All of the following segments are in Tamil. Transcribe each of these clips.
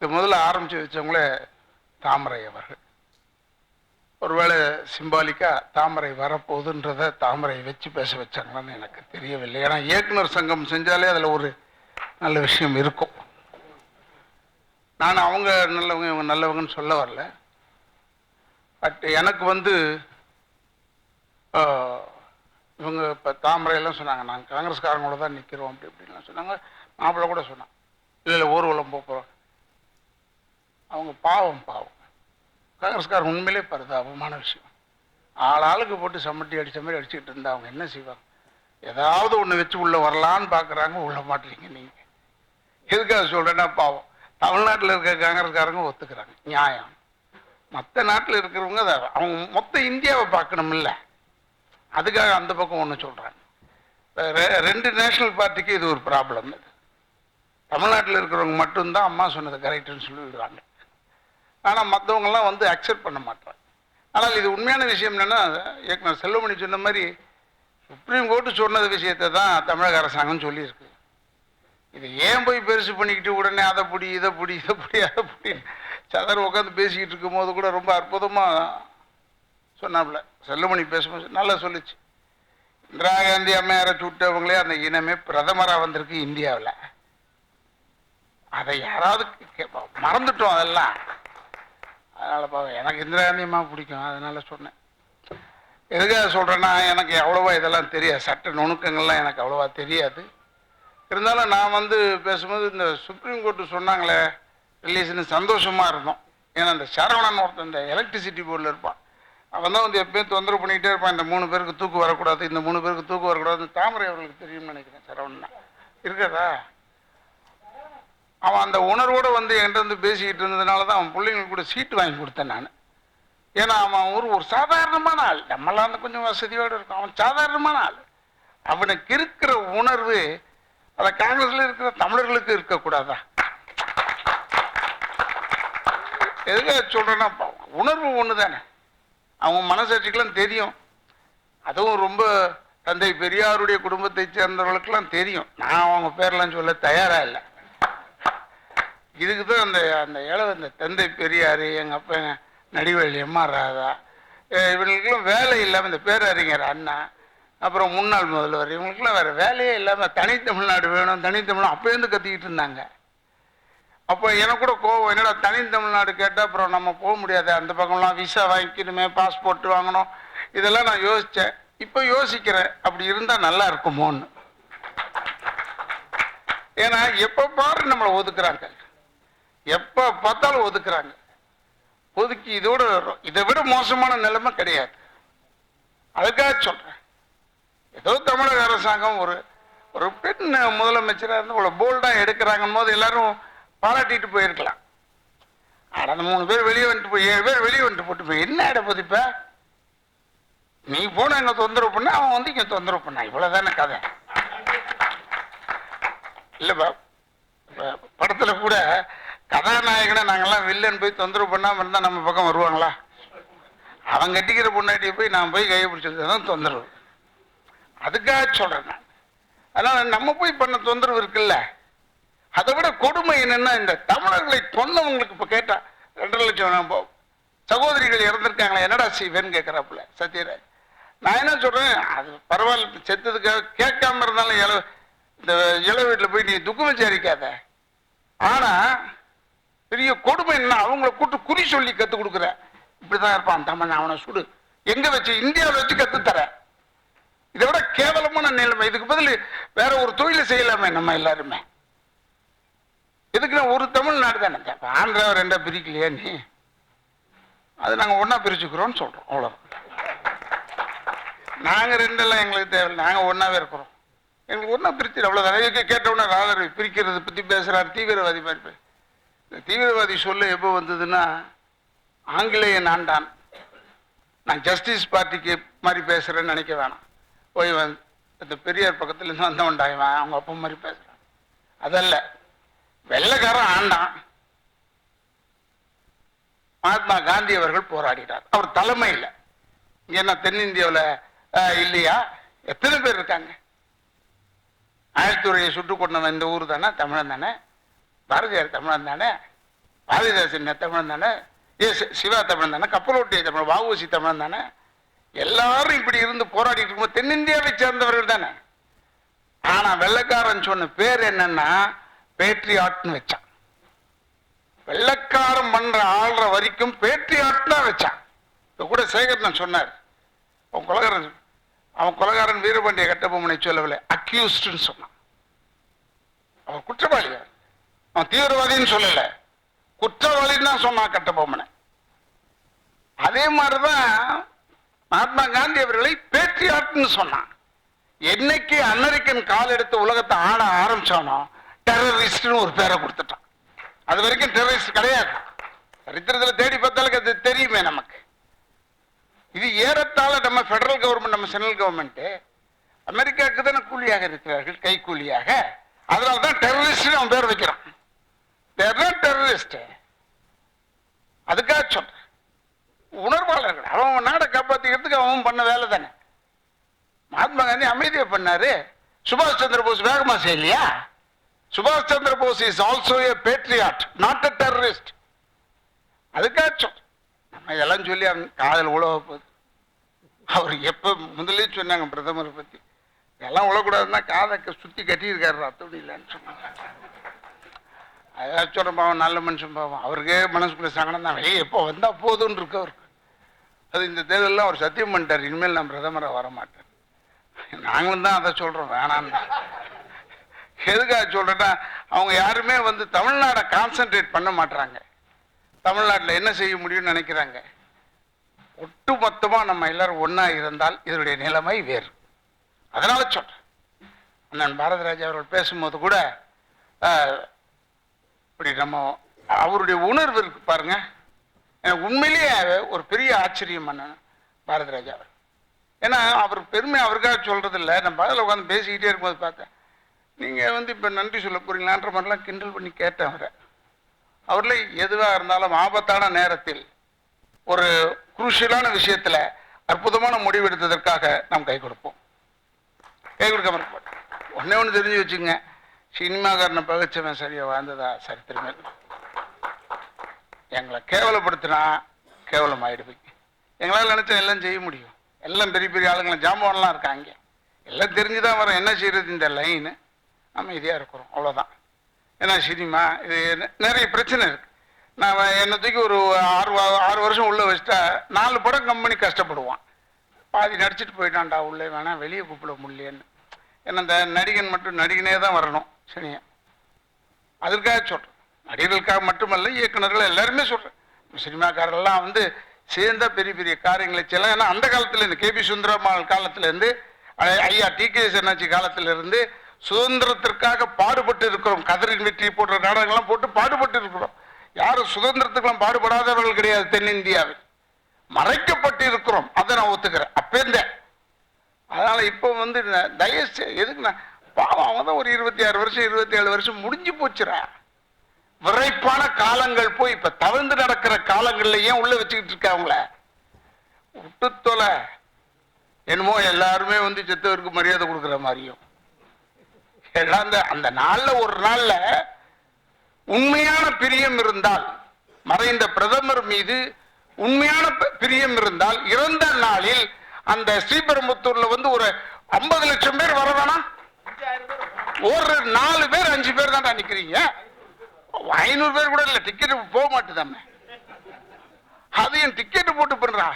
இது முதல்ல ஆரம்பித்து வச்சவங்களே தாமரை அவர்கள். ஒருவேளை சிம்பாலிக்கா தாமரை வரப்போகுதுன்றதை தாமரை வச்சு பேச வச்சாங்களான்னு எனக்கு தெரியவில்லை. ஏன்னா இயக்குனர் சங்கம் செஞ்சாலே அதில் ஒரு நல்ல விஷயம் இருக்கும். நான் அவங்க நல்லவங்க இவங்க நல்லவங்கன்னு சொல்ல வரல. பட் எனக்கு இவங்க இப்போ தாமரையெல்லாம் சொன்னாங்க, நாங்கள் காங்கிரஸ்காரங்களோட தான் நிற்கிறோம் அப்படி இப்படின்லாம் சொன்னாங்க. மாப்பிள்ளை கூட சொன்னாங்க, இல்லை ஊர்வலம் போகிறோம். அவங்க பாவம் காங்கிரஸ்காரங்க உண்மையிலே பரிதாபமான விஷயம். ஆளுக்கு போட்டு சம்மட்டி அடித்த மாதிரி அடிச்சுக்கிட்டு இருந்தா அவங்க என்ன செய்வாங்க? ஏதாவது ஒன்று வச்சு உள்ளே வரலான்னு பார்க்குறாங்க, உள்ள மாட்டுறீங்க நீங்கள். எதுக்காக சொல்கிறேன்னா பாவம் தமிழ்நாட்டில் இருக்க காங்கிரஸ்காரங்க ஒத்துக்கிறாங்க, நியாயம். மற்ற நாட்டில் இருக்கிறவங்க அதை அவங்க மொத்த இந்தியாவை பார்க்கணுமில்ல, அதுக்காக அந்த பக்கம் ஒன்று சொல்கிறாங்க. ரெண்டு நேஷனல் பார்ட்டிக்கு இது ஒரு ப்ராப்ளம். இது தமிழ்நாட்டில் இருக்கிறவங்க மட்டும்தான் அம்மா சொன்னது கரெக்டுன்னு சொல்லிவிடுறாங்க. ஆனால் மற்றவங்கெல்லாம் அக்செப்ட் பண்ண மாட்டாங்க. ஆனால் இது உண்மையான விஷயம் என்னென்னா, இயக்குனர் செல்வமணி சொன்ன மாதிரி சுப்ரீம் கோர்ட்டு சொன்னது விஷயத்தை தான் தமிழக அரசாங்கம் சொல்லியிருக்கு. இதை ஏன் போய் பெருசு பண்ணிக்கிட்டு உடனே அதை பிடி இதை பிடி அதை பிடி சதர் உட்காந்து பேசிக்கிட்டு இருக்கும் போது கூட ரொம்ப அற்புதமாக சொன்னாப்புல செல்வமணி பேசும்போது நல்லா சொல்லிச்சு. இந்திரா காந்தி அம்மையாரை சுட்டவங்களே அந்த இனமே பிரதமராக வந்திருக்கு இந்தியாவில். அதை யாராவது மறந்துட்டோம் அதெல்லாம். அதனால் எனக்கு இந்திரா காந்தி அம்மா பிடிக்கும், அதனால் சொன்னேன். எதுக்காக சொல்கிறேன்னா, எனக்கு அவ்வளோவா இதெல்லாம் தெரியாது, சட்ட நுணுக்கங்கள்லாம் எனக்கு அவ்வளோவா தெரியாது. இருந்தாலும் நான் பேசும்போது இந்த சுப்ரீம் கோர்ட்டு சொன்னாங்களே ரிலீஸ்னு சந்தோஷமாக இருந்தோம். ஏன்னா இந்த சரவணன் ஒருத்தன் இந்த எலக்ட்ரிசிட்டி போர்டில் இருப்பான், அவன் தான் எப்பயும் தொந்தரவு பண்ணிக்கிட்டே இருப்பான், இந்த 3 பேருக்கு தூக்கு வரக்கூடாது, இந்த 3 பேருக்கு தூக்கு வரக்கூடாது. தாமரை அவர்களுக்கு தெரியும்னு நினைக்கிறேன், சரவணன் இருக்கிறதா. அவன் அந்த உணர்வோடு என்கிட்ட பேசிக்கிட்டு இருந்ததுனால தான் அவன் பிள்ளைங்களுக்கு கூட சீட்டு வாங்கி கொடுத்தேன் நான். ஏன்னா அவன் ஒரு சாதாரணமான ஆள், நம்மளாம் கொஞ்சம் வசதியோடு இருக்கும், அவன் சாதாரணமான ஆள். அவனுக்கு இருக்கிற உணர்வு அதை காங்கிரஸில் இருக்கிற தமிழர்களுக்கு இருக்கக்கூடாதா? எதுக்காக சொல்கிறேன்னா, உணர்வு ஒன்று தானே, அவங்க மனசாட்சிக்கெல்லாம் தெரியும். அதுவும் ரொம்ப தந்தை பெரியாருடைய குடும்பத்தை சேர்ந்தவர்களுக்கெல்லாம் தெரியும். நான் அவங்க பேரெல்லாம் சொல்ல தயாராக இல்லை. இதுக்கு தான் அந்த தந்தை பெரியார், எங்கள் அப்பா நடிவேலி எம்ஆர் ராதா, இவங்களுக்கெல்லாம் வேலை இல்லாமல், இந்த பேரறிஞர் அண்ணா, அப்புறம் முன்னாள் முதல்வர், இவங்களுக்கெல்லாம் வேறு வேலையே இல்லாமல் தனித்தமிழ்நாடு வேணும் தனித்தமிழ்நாடு அப்போருந்து கத்திக்கிட்டு இருந்தாங்க. அப்போ எனக்கு கூட கோவம், என்னடா தனித்தமிழ்நாடு கேட்டால் அப்புறம் நம்ம போக முடியாது, அந்த பக்கம்லாம் விசா வாங்கிக்கணுமே, பாஸ்போர்ட் வாங்கணும், இதெல்லாம் நான் யோசித்தேன். இப்போ யோசிக்கிறேன், அப்படி இருந்தால் நல்லா இருக்குமோன்னு. ஏன்னா எப்போ பாரு நம்மளை ஒதுக்குறாங்க, எப்போ பார்த்தாலும் ஒதுக்குறாங்க. ஒதுக்கி இதை விட மோசமான நிலைமை கிடையாது. அதுக்காக சொல்கிறேன், ஏதோ தமிழக அரசாங்கம் ஒரு பெண் முதலமைச்சராக இருந்து இவ்வளோ போல்டாக எடுக்கிறாங்கன்னு போது எல்லாரும் பாராட்டிட்டு போயிருக்கலாம். ஆனால் அந்த 3 பேர் வெளியே வந்துட்டு போய் 7 பேர் வெளியே வந்துட்டு போட்டு போய் என்ன ஆகிடப்போது? இப்போ நீ போன அங்கே தொந்தரவு பண்ண, அவன் இங்கே தொந்தரவு பண்ணான், இவ்வளோதானே கதை. இல்லைப்பா, படத்தில் கூட கதாநாயகனை நாங்கள்லாம் வில்லன் போய் தொந்தரவு பண்ணாமல் இருந்தால் நம்ம பக்கம் வருவாங்களா? அவன் கட்டிக்கிற பொண்டாட்டியை போய் நான் போய் கையை பிடிச்சது தான் தொந்தரவு. அதுக்காக சொல்கிறேன் நான். அதனால் நம்ம போய் பண்ண தொந்தரவு இருக்குல்ல, அதை விட கொடுமை என்னென்னா, இந்த தமிழர்களை கொன்னவங்களுக்கு இப்போ கேட்டால் 2.5 லட்சம் சகோதரிகள் இறந்துருக்காங்களே, என்னடா செய்வேன்னு கேட்குறாப்புல சத்யராஜ். நான் என்ன சொல்கிறேன், அது பரவாயில்ல, செத்ததுக்காக கேட்காம இருந்தாலும் இந்த இள வீட்டில் போய் நீ துக்கம் விசாரிக்காத. ஆனால் பெரிய கொடுமை என்ன, அவங்கள கூட்டு குறி சொல்லி கற்றுக் கொடுக்குற, இப்படி தான் இருப்பான் தமிழ், அவனை சுடு, எங்கே வச்சு இந்தியாவில் வச்சு கற்றுத்தர. இதை விட கேவலமான நிலைமை. இதுக்கு பதில் வேற ஒரு தொழிலை செய்யலாமே நம்ம எல்லாருமே. எதுக்குன்னா ஒரு தமிழ்நாடு தானே, ஆந்திராவை 2 பிரிக்கலையா நீ? அது நாங்கள் ஒன்றா பிரிச்சுக்கிறோம்னு சொல்கிறோம், அவ்வளோ. நாங்கள் 2 எங்களுக்கு தேவையில்லை, நாங்கள் ஒன்றாவே இருக்கிறோம், எங்களுக்கு ஒன்றா பிரிச்சு அவ்வளோதான். கேட்டவுடனே ராதரவி பிரிக்கிறத பற்றி பேசுகிறார், தீவிரவாதி மாதிரி. இந்த தீவிரவாதி சொல்ல எப்போ வந்ததுன்னா, ஆங்கிலேயன் ஆண்டான், நான் ஜஸ்டிஸ் பார்ட்டிக்கு மாதிரி பேசுகிறேன்னு நினைக்க வேணாம். போய் இந்த பெரியார் பக்கத்துலேருந்து வந்தவன்டாய்வான், அவங்க அப்பா மாதிரி பேசுகிறான். அதல்ல, வெள்ளைக்காரன் ஆண்டான், மகாத்மா காந்தி அவர்கள் போராடினார், அவர் தலைமையில். இங்கே என்ன தென்னிந்தியாவில் இல்லையா? எத்தனை பேர் இருக்காங்க? ஆயத்தூரையை சுட்டு கொண்டவன் இந்த ஊர் தானே, தமிழன் தானே, பாரதியார் தமிழன் தானே. பாரதிதாசன் தமிழன் தானே, சிவா தமிழன் தானே, கப்பலோட்டிய தமிழ், வஉசி தமிழன் தானே. எல்லாரும் இப்படி இருந்து போராடிட்டு இருக்கும்போது தென்னிந்தியாவை சேர்ந்தவர்கள் தானே. ஆனா வெள்ளைக்காரன் சொன்ன பேர் என்னன்னா பேட்ரியாட்னு வச்சான். வெள்ளைக்காரன் பண்ற ஆள்ற வரைக்கும் பேட்ரியாட் தான் வச்சான். இப்ப கூட சேகரன் சொன்னார், அவன் கொலகாரன் வீரபாண்டிய கட்டபொம்மனை சொல்லவில்லை, அக்யூஸ்ட்னு சொன்னான். அவன் குற்றவாளி, அவன் தீவிரவாதின்னு சொல்லல, குற்றவாளின்னு தான் சொன்னான் கட்டபொம்மனை. அதே மாதிரிதான் மகாத்மா காந்தி அவர்களை பேட்ரியாட்னு சொன்னான். என்னைக்கு அமெரிக்கன் கால் எடுத்து உலகத்தை ஆட ஆரம்பிச்சானோ டெரரிஸ்ட்னு ஒரு பேரை கொடுத்துட்டான். அது வரைக்கும் டெரரிஸ்ட் கிடையாது. சரித்திரத்தில் தேடி பார்த்தாலும் அது தெரியுமே நமக்கு. இது ஏறத்தாழ நம்ம பெடரல் கவர்மெண்ட், நம்ம சென்ட்ரல் கவர்மெண்ட் அமெரிக்காவுக்கு தானே கூலியாக இருக்கிறார்கள், கை கூலியாக. அதனால்தான் டெரரிஸ்ட் அவன் பேர் வைக்கிறான். டெரரிஸ்ட் அதுக்காக சொல்றேன். உணர்வாளர்கள் அவன் நாடை காப்பாற்றிக்கிறதுக்கு அவன் பண்ண வேலை தானே. மகாத்மா காந்தி அமைதியை பண்ணாரு, சுபாஷ் சந்திர போஸ் வேகமா செய்யலையா? சுபாஷ் Chandra Bose is also a patriot, not a terrorist. அதுக்காக சொல்றேன். நம்ம இதெல்லாம் சொல்லி அவன் காதல் உழவ போகுது. அவர் எப்ப முதலே சொன்னாங்க பிரதமரை பத்தி, இதெல்லாம் உழக்கூடாதுன்னா காதை சுத்தி கட்டியிருக்காரு அத்தோடியிலன்னு சொன்னாங்க. அதான் சொல்ற பாவம், நல்ல மனுஷன் பாவம், அவருக்கே மனசுக்குள்ள சங்கடம் தான். வெளியே எப்போ வந்தா போதும்னு இருக்கு அவருக்கு. அது இந்த தேர்தலாம் அவர் சத்தியம் பண்ணிட்டார், இனிமேல் நான் பிரதமராக வரமாட்டேன். நாங்களும் தான் அதை சொல்றோம், வேணான்னு. எதுக்காக சொல்றேன்னா, அவங்க யாருமே தமிழ்நாடை கான்சென்ட்ரேட் பண்ண மாட்டாங்க. தமிழ்நாட்டில் என்ன செய்ய முடியும்னு நினைக்கிறாங்க. ஒட்டுமொத்தமா நம்ம எல்லாரும் ஒன்னா இருந்தால் இதனுடைய நிலைமை வேறு. அதனால சொல்றேன். அண்ணன் பாரதிராஜா அவர்கள் பேசும்போது கூட இப்படி நம்ம அவருடைய உணர்வு இருக்கு பாருங்க. எனக்கு உண்மையிலேயே ஒரு பெரிய ஆச்சரியம் பண்ண பாரதிராஜா அவர். ஏன்னா அவர் பெருமை அவருக்காக சொல்றது இல்லை. நான் பதில் உட்காந்து பேசிக்கிட்டே இருக்கும்போது பார்த்தேன், நீங்க இப்ப நன்றி சொல்ல போறீங்களான்ற மாதிரிலாம் கிண்டல் பண்ணி கேட்டேன் அவரை. அவர்ல எதுவாக இருந்தாலும் ஆபத்தான நேரத்தில் ஒரு குரூஷியலான விஷயத்துல அற்புதமான முடிவெடுத்ததற்காக நாம் கை கொடுப்போம். கை கொடுக்காம இருக்க மாட்டோம். ஒன்னே ஒன்று தெரிஞ்சு வச்சுங்க, சினிமாக்காரனை பகைச்சவன் சரியா வாழ்ந்ததா சரித்திரமே. எங்களை கேவலப்படுத்தினா கேவலம் ஆயிடுவீங்க. எங்களால் நினைச்சா எல்லாம் செய்ய முடியும். எல்லாம் பெரிய பெரிய ஆளுங்களை ஜாம்பவான்லாம் இருக்காங்க. எல்லாம் தெரிஞ்சுதான் வரோம். என்ன செய்யறது இந்த லைனு, நம்ம இதையா இருக்கிறோம், அவ்வளோதான். ஏன்னா சினிமா இது நிறைய பிரச்சனை இருக்கு. நான் என்னை தூக்கி ஒரு 6 வருஷம் உள்ள வச்சுட்டா 4 படம் கம்பெனி கஷ்டப்படுவான். பாதி நடிச்சுட்டு போயிட்டான்டா உள்ளே, வேணா வெளியே கூப்பிட முடியலன்னு. ஏன்னா இந்த நடிகன் மட்டும் நடிகனே தான் வரணும் சரியா. அதற்காக சொல்றேன். நடிகர்களுக்காக மட்டுமல்ல, இயக்குநர்கள் எல்லாருமே சொல்றேன். சினிமாக்காரெல்லாம் சேர்ந்தா பெரிய பெரிய காரியங்களை செய்யலாம். ஏன்னா அந்த காலத்துல இருந்து கேபி சுந்தரம்மாள் காலத்துல இருந்து ஐயா டிகே என்னாச்சி காலத்துல இருந்து சுதந்திரத்திற்காக பாடுபட்டு இருக்கிறோம். கதிரின் வெற்றி போன்ற நாடகங்கள்லாம் போட்டு பாடுபட்டு இருக்கிறோம். யாரும் சுதந்திரத்துக்கெல்லாம் பாடுபடாதவர்கள் கிடையாது. தென்னிந்தியாவில் மறைக்கப்பட்டு இருக்கிறோம், அதை நான் ஒத்துக்கிறேன் அப்பேந்தேன். அதனால இப்போ தயவுசெய்து எதுக்கு நான் பாவம், அவங்க தான் ஒரு 26 வருஷம் 27 வருஷம் முடிஞ்சு போச்சுற. விரைப்பான காலங்கள் போய் இப்ப தவிர்த்து நடக்கிற காலங்கள்ல ஏன் உள்ள வச்சுக்கிட்டு இருக்க அவங்கள விட்டு தொலை. என்னமோ எல்லாருமே செத்தவருக்கு மரியாதை கொடுக்குற மாதிரியும் எல்லாம் அந்த நாள்ல ஒரு நாள்ல உண்மையான பிரியம் இருந்தால், மறைந்த பிரதமர் மீது உண்மையான பிரியம் இருந்தால், இறந்த நாளில் அந்த ஸ்ரீபெரும்புத்தூர்ல ஒரு 50 லட்சம் பேர் வர வேணாம். ஒரு 4 பேர் 5 பேர் தான் நிக்கிறீங்க. 500 பேர் கூட இல்ல, டிக்கெட் போக மாட்டுதாம. அதையும் டிக்கெட் போட்டு பண்றா.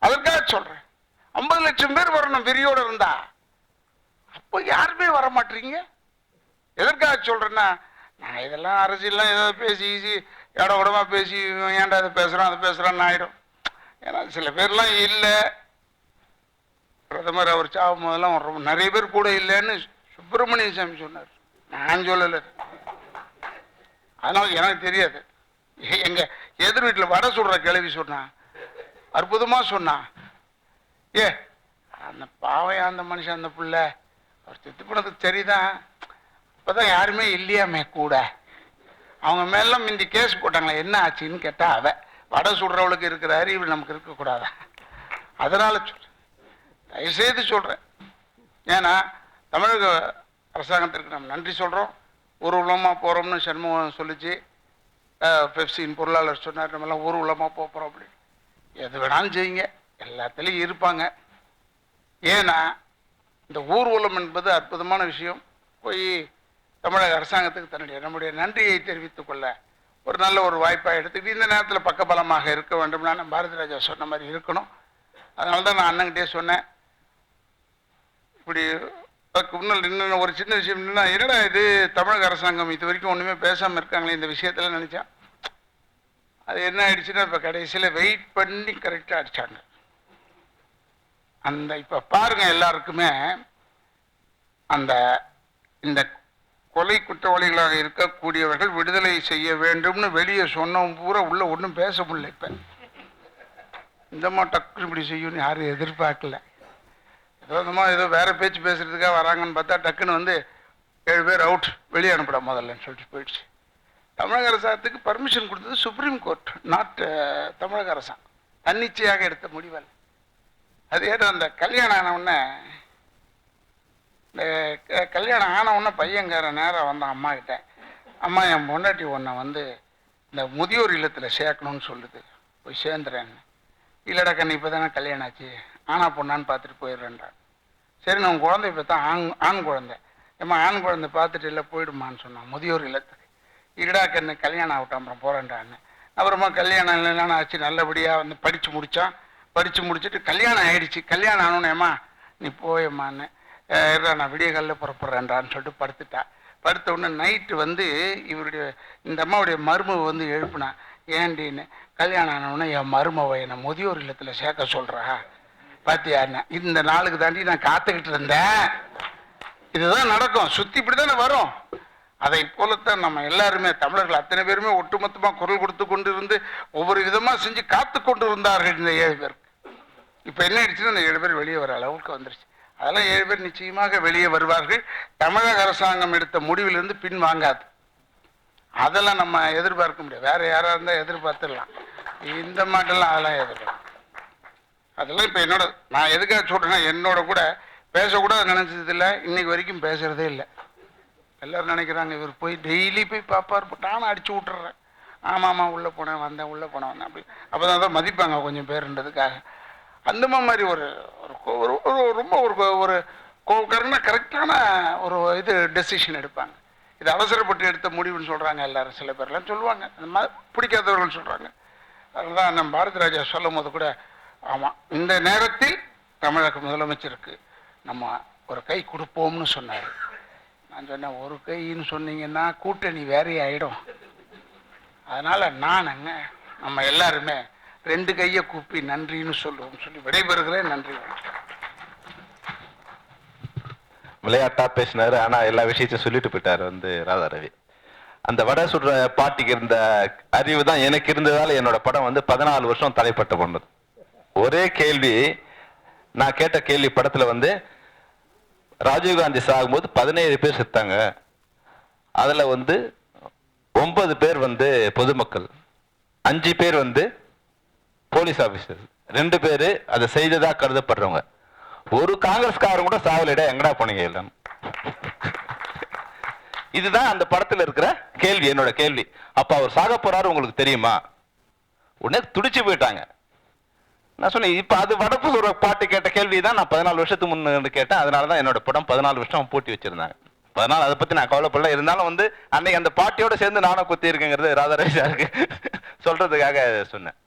அதற்காக சொல்றேன், 50 லட்சம் பேர் வரணும் வெறியோட இருந்தா. அப்போ யாருமே வர மாட்டீங்க. எதற்காக சொல்றேன்னா, நான் இதெல்லாம் அரசியல்லாம் ஏதாவது பேசி இட உடமா பேசி ஏன்டா அதை பேசுறான் அதை பேசுறான்னு ஆயிடும். ஏன்னா சில பேர்லாம் இல்லை. பிரதமர் அவர் சாகும் போதெல்லாம் நிறைய பேர் கூட இல்லைன்னு சுப்பிரமணிய சாமி சொன்னார், நான் சொல்லலை. அதனால எனக்கு தெரியாது. எங்க எதிர் வீட்டில் வடை சுடுற கிளவி சொன்னா, அற்புதமா சொன்னா, அந்த பாவையா அந்த மனுஷன் அந்த பிள்ளை அவர் செத்து போனதுக்கு சரிதான், இப்பதான் யாருமே இல்லையாமே கூட. அவங்க மேலாம் இந்த கேஸ் போட்டாங்களா, என்ன ஆச்சுன்னு கேட்டா அவ வடை சுடுறவளுக்கு இருக்கிற அறிவு நமக்கு இருக்கக்கூடாதா. அதனால சொல்றேன், தயவுசெய்து சொல்றேன். ஏன்னா தமிழக அரசாங்கத்திற்கு நம்ம நன்றி சொல்றோம். ஊர்வலமா போறோம்னு சண்முகம் சொல்லிச்சு. பெப்சின் பொருளாளர் சொன்னார், நம்மலாம் ஊர்வலமாக போகிறோம் அப்படின்னு. எது வேணாலும் செய்யுங்க, எல்லாத்துலேயும் இருப்பாங்க. ஏன்னா இந்த ஊர்வலம் என்பது அற்புதமான விஷயம். போய் தமிழக அரசாங்கத்துக்கு நம்முடைய நன்றியை தெரிவித்துக் கொள்ள ஒரு நல்ல ஒரு வாய்ப்பாக எடுத்துக்கிட்டு இந்த நேரத்தில் பக்கபலமாக இருக்க வேண்டும்னா நம்ம பாரதி ராஜா சொன்ன மாதிரி இருக்கணும். அதனால தான் நான் அண்ணங்கிட்டே சொன்னேன், இப்படி அதுக்கு முன்னால் இன்னும் ஒரு சின்ன விஷயம் என்னடா இது தமிழக அரசாங்கம் இது வரைக்கும் ஒன்றுமே பேசாமல் இருக்காங்களே இந்த விஷயத்தில் நினச்சேன். அது என்ன ஆயிடுச்சுன்னா இப்போ கடைசியில் வெயிட் பண்ணி கரெக்டாக அடித்தாங்க. அந்த இப்போ பாருங்க, எல்லாருக்குமே அந்த இந்த கொலை குற்றவாளிகளாக இருக்கக்கூடியவர்கள் விடுதலை செய்ய வேண்டும்னு வெளியே சொன்னவங்க பூரா உள்ள ஒன்றும் பேச முடியல. இப்போ இந்தம்மா டக்குனு இப்படி செய்யும்னு யாரும் எதிர்பார்க்கல. ஏதோ வேற பேச்சு பேசுறதுக்காக வராங்கன்னு பார்த்தா டக்குன்னு வந்து 7 பேர் அவுட், வெளியே அனுப்பிட முதல்லன்னு சொல்லிட்டு போயிடுச்சு. தமிழக அரசாங்கத்துக்கு பர்மிஷன் கொடுத்தது சுப்ரீம் கோர்ட், நாட் தமிழக அரசாங்கம். தன்னிச்சையாக எடுத்த முடிவல். அது ஏன்னா அந்த கல்யாணம் ஆனவுடனே பையன்கார நேரம் வந்தான் அம்மா கிட்ட, அம்மா என் பொண்டாட்டி ஒன்றை வந்து இந்த முதியோர் இல்லத்தில் சேர்க்கணும்னு சொல்லுது, போய் சேர்ந்துறேன்னு. இல்லைடா கண்ணு இப்போ தானே கல்யாணம் ஆச்சு, ஆனா பொண்ணான்னு பார்த்துட்டு போயிடுறேன்றான். சரி நான் குழந்தை இப்போ தான் ஆண் குழந்தை, ஏம்மா ஆண் குழந்தை பார்த்துட்டு இல்லை போயிடுமான்னு சொன்னான் முதியோர் இல்லத்துக்கு. இல்லடா கண்ணு கல்யாணம் ஆகட்டும் அப்புறம் போகிறேன்டான்னு. அப்புறமா கல்யாணம் இல்லைன்னு ஆச்சு, நல்லபடியாக வந்து படித்து முடித்தான். படித்து முடிச்சுட்டு கல்யாணம் ஆகிடுச்சு. கல்யாணம் ஆனோன்னு ஏம்மா நீ போயம்மான்னு, நான் விடிய காலில் புறப்படுறேன்டான்னு சொல்லிட்டு படுத்துட்டா. படுத்த உடனே நைட்டு வந்து இவருடைய இந்த அம்மாவுடைய மருமவை வந்து எழுப்புனா, ஏண்டின்னு. கல்யாணம் ஆனவுடனே என் மருமவை என்னை முதியோர் இல்லத்தில் சேர்க்க சொல்கிறா பாத்தியாண்ணா, இந்த நாளுக்கு தாண்டி நான் காத்துக்கிட்டு இருந்தேன். இதுதான் நடக்கும், சுற்றி இப்படி தானே வரும். அதை போலத்தான் நம்ம எல்லாருமே தமிழர்கள் அத்தனை பேருமே ஒட்டுமொத்தமாக குரல் கொடுத்து கொண்டு இருந்து ஒவ்வொரு விதமாக செஞ்சு காத்து கொண்டு இருந்தார்கள் இந்த 7 பேருக்கு. இப்போ என்ன ஆயிடுச்சுன்னா இந்த 7 பேர் வெளியே வர அளவுக்கு வந்துருச்சு. அதெல்லாம் 7 பேர் நிச்சயமாக வெளியே வருவார்கள். தமிழக அரசாங்கம் எடுத்த முடிவிலிருந்து பின் வாங்காது. அதெல்லாம் நம்ம எதிர்பார்க்க முடியாது. வேற யாரா இருந்தால் எதிர்பார்த்துடலாம், இந்த மாட்டெல்லாம் அதெல்லாம் எதிர்பார்க்க. அதெல்லாம் இப்போ நான் எதுக்காக சொல்றேன்னா, என்னோட கூட பேசக்கூடாது நினைச்சது இல்லை, இன்னைக்கு வரைக்கும் பேசுறதே இல்லை. எல்லாரும் நினைக்கிறாங்க இவர் போய் டெய்லி போய் பார்ப்பார், நானும் அடிச்சு விட்டுறேன். ஆமாம்மா உள்ளே போனேன் வந்தேன் உள்ளே போனேன் வந்தேன் அப்படி. அப்போ தான் மதிப்பாங்க கொஞ்சம் பேருன்றதுக்காக. அந்த மாதிரி ஒரு ரொம்ப ஒரு கரெக்டான ஒரு டெசிஷன் எடுப்பாங்க. இது அவசரப்பட்டு எடுத்த முடிவுன்னு சொல்கிறாங்க எல்லாரும். சில பேர்லாம் சொல்லுவாங்க, அந்த மாதிரி பிடிக்காதவர்கள் சொல்கிறாங்க. அதுதான் நம்ம பாரதி ராஜா சொல்லும் போது கூட, ஆமாம் இந்த நேரத்தில் தமிழக முதலமைச்சருக்கு நம்ம ஒரு கை கொடுப்போம்னு சொன்னார். நான் சொன்னேன், ஒரு கைன்னு சொன்னீங்கன்னா கூட்டணி வேறே ஆகிடும். அதனால் நம்ம எல்லாருமே 2 கையை கூப்பி நன்றின்னு சொல்லுவோம் சொல்லி விடைபெறுகிறேன். நன்றி. விளையாட்டா பேசினாரு, ஆனா எல்லா விஷயத்தையும் சொல்லிட்டு போயிட்டாரு வந்து ராதா ரவி. அந்த வடை சுடுற பாட்டிக்கு இருந்த அறிவு தான் எனக்கு இருந்ததால என்னோட படம் வந்து 14 வருஷம் தலைப்பட்ட பண்ணது. ஒரே கேள்வி நான் கேட்ட கேள்வி, படத்துல வந்து ராஜீவ்காந்தி சாகும்போது 17 பேர் செத்தாங்க, அதுல வந்து 9 பேர் வந்து பொதுமக்கள், 5 பேர் வந்து போலீஸ் ஆபீசர், 2 பேரு அதை செய்ததா கருதப்படுறவங்க. ஒரு காங்கிரஸ்காரங்க கூட சாவலிட எங்கடா போனீங்க எல்லாம். இதுதான் அந்த படத்துல இருக்கிற கேள்வி, என்னோட கேள்வி. அப்ப அவர் சாக போறாரு உங்களுக்கு தெரியுமா? உடனே துடிச்சு போயிட்டாங்க. நான் சொன்னேன், இப்ப அது வடப்பு ஒரு பாட்டு கேட்ட கேள்வி தான் நான் 14 வருஷத்துக்கு முன்னு கேட்டேன். அதனாலதான் என்னோட படம் 14 வருஷம் பூட்டி வச்சிருந்தாங்க. 14 அதை பத்தி நான் கவலைப்படல. இருந்தாலும் வந்து அன்னைக்கு அந்த பாட்டியோட சேர்ந்து நானும் குத்தி இருக்குங்கிறது ராதாரவி சாருக்கு சொல்றதுக்காக சொன்னேன்.